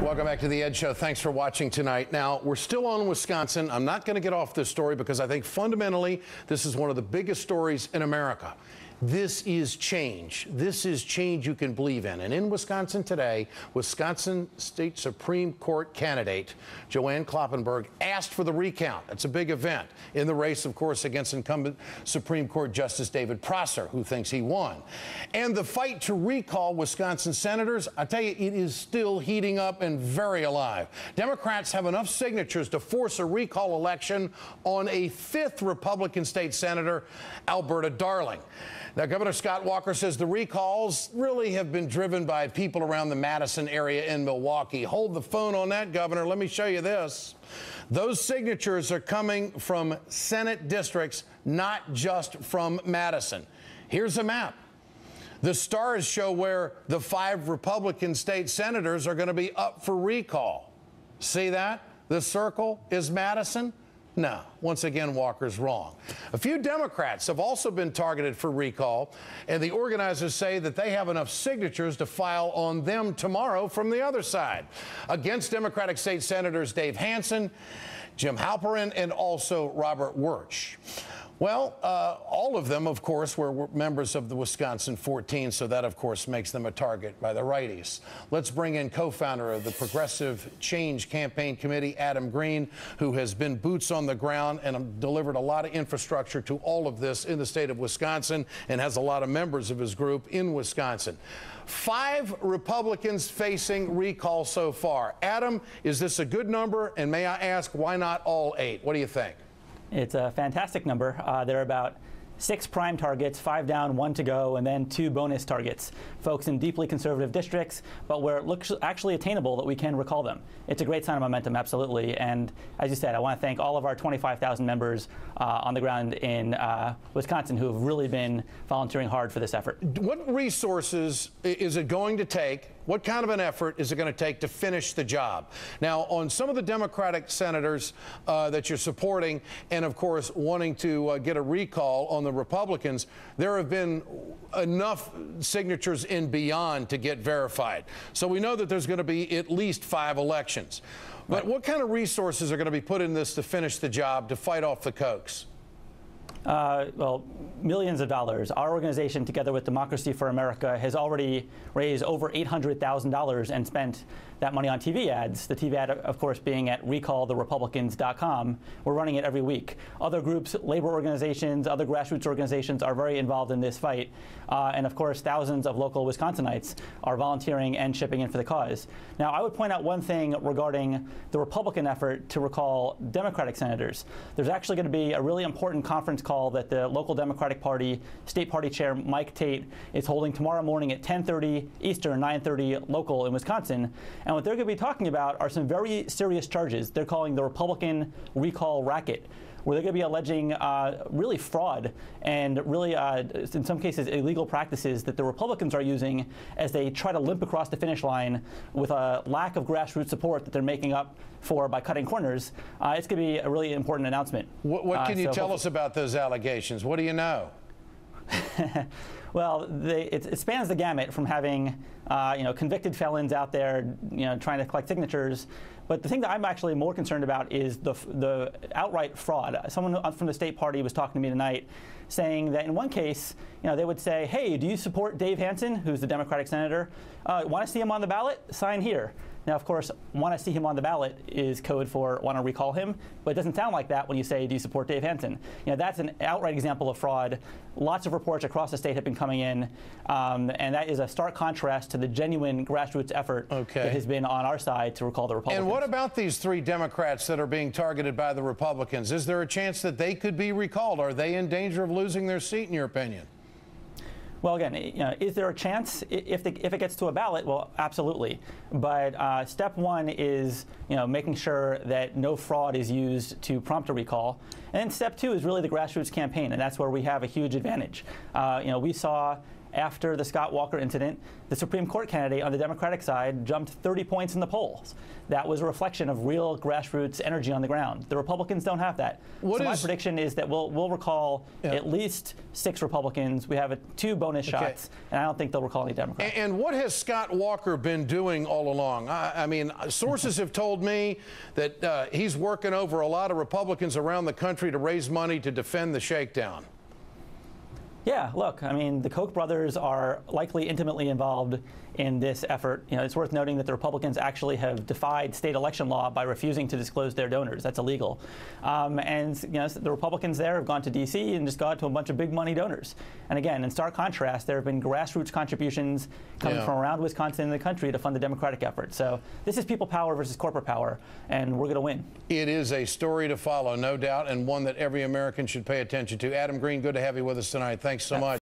Welcome back to the Ed Show. Thanks for watching tonight. Now, we're still on Wisconsin. I'm not going to get off this story because I think fundamentally this is one of the biggest stories in America. This is change. This is change you can believe in. And in Wisconsin today, Wisconsin State Supreme Court candidate Joanne Kloppenburg asked for the recount. It's a big event in the race, of course, against incumbent Supreme Court Justice David Prosser, who thinks he won. And the fight to recall Wisconsin senators, I tell you, it is still heating up and very alive. Democrats have enough signatures to force a recall election on a fifth Republican state senator, Alberta Darling. Now, Governor Scott Walker says the recalls really have been driven by people around the Madison area in Milwaukee. Hold the phone on that, Governor. Let me show you this. Those signatures are coming from Senate districts, not just from Madison. Here's a map. The stars show where the 5 Republican state senators are going to be up for recall. See that? The circle is Madison. No, once again, Walker's wrong. A few Democrats have also been targeted for recall, and the organizers say that they have enough signatures to file on them tomorrow from the other side. Against Democratic State Senators Dave Hansen, Jim Halperin, and also Robert Wirch. Well, all of them, of course, were members of the Wisconsin 14, so that, of course, makes them a target by the righties. Let's bring in co-founder of the Progressive Change Campaign Committee, Adam Green, who has been boots on the ground and delivered a lot of infrastructure to all of this in the state of Wisconsin and has a lot of members of his group in Wisconsin. 5 Republicans facing recall so far. Adam, is this a good number? And may I ask, why not all 8? What do you think? It's a fantastic number. There are about 6 prime targets, 5 down, 1 to go, and then 2 bonus targets. Folks in deeply conservative districts, but where it looks actually attainable that we can recall them. It's a great sign of momentum, absolutely. And as you said, I want to thank all of our 25,000 members on the ground in Wisconsin who have really been volunteering hard for this effort. What resources is it going to take? What kind of an effort is it going to take to finish the job? Now, on some of the Democratic senators that you're supporting and, of course, wanting to get a recall on the Republicans, there have been enough signatures in beyond to get verified. So we know that there's going to be at least 5 elections. But what kind of resources are going to be put in this to finish the job, to fight off the Kochs? Well, millions of dollars. Our organization, together with Democracy for America, has already raised over $800,000 and spent that money on TV ads. The TV ad, of course, being at recalltherepublicans.com. We're running it every week. Other groups, labor organizations, other grassroots organizations are very involved in this fight. And of course, thousands of local Wisconsinites are volunteering and chipping in for the cause. Now, I would point out one thing regarding the Republican effort to recall Democratic senators. There's actually going to be a really important conference call that the local Democratic Party State Party Chair Mike Tate is holding tomorrow morning at 10:30 Eastern, 9:30 local in Wisconsin. And what they're going to be talking about are some very serious charges. They're calling the Republican recall racket, where they're going to be alleging really fraud and really, in some cases, illegal practices that the Republicans are using as they try to limp across the finish line with a lack of grassroots support that they're making up for by cutting corners. It's going to be a really important announcement. What can you tell us about those allegations? What do you know? Well, it spans the gamut from having convicted felons out there trying to collect signatures. But the thing that I'm actually more concerned about is the outright fraud. Someone from the state party was talking to me tonight saying that in one case, they would say, hey, do you support Dave Hansen, who's the Democratic senator? Want to see him on the ballot? Sign here. Now, of course, want to see him on the ballot is code for want to recall him, but it doesn't sound like that when you say, do you support Dave Hansen? That's an outright example of fraud. Lots of reports across the state have been coming in, and that is a stark contrast to the genuine grassroots effort that has been on our side to recall the Republicans. And what about these 3 Democrats that are being targeted by the Republicans? Is there a chance that they could be recalled? Are they in danger of losing their seat, in your opinion? Well, again, is there a chance if it gets to a ballot? Well, absolutely. But step 1 is making sure that no fraud is used to prompt a recall. And then step 2 is really the grassroots campaign, and that's where we have a huge advantage. We saw after the Scott Walker incident, the Supreme Court candidate on the Democratic side jumped 30 points in the polls. That was a reflection of real grassroots energy on the ground. The Republicans don't have that. My prediction is that we'll recall at least 6 Republicans. We have 2 bonus shots, and I don't think they'll recall any Democrats. And what has Scott Walker been doing all along? I mean, sources have told me that he's working over a lot of Republicans around the country to raise money to defend the shakedown. Yeah, look, I mean, the Koch brothers are likely intimately involved in this effort. You know, it's worth noting that the Republicans actually have defied state election law by refusing to disclose their donors. That's illegal. And you know, the Republicans there have gone to D.C. and just gone to a bunch of big money donors. And again, in stark contrast, there have been grassroots contributions coming from around Wisconsin and the country to fund the Democratic effort. So this is people power versus corporate power, and we're going to win. It is a story to follow, no doubt, and one that every American should pay attention to. Adam Green, good to have you with us tonight. Thanks so much.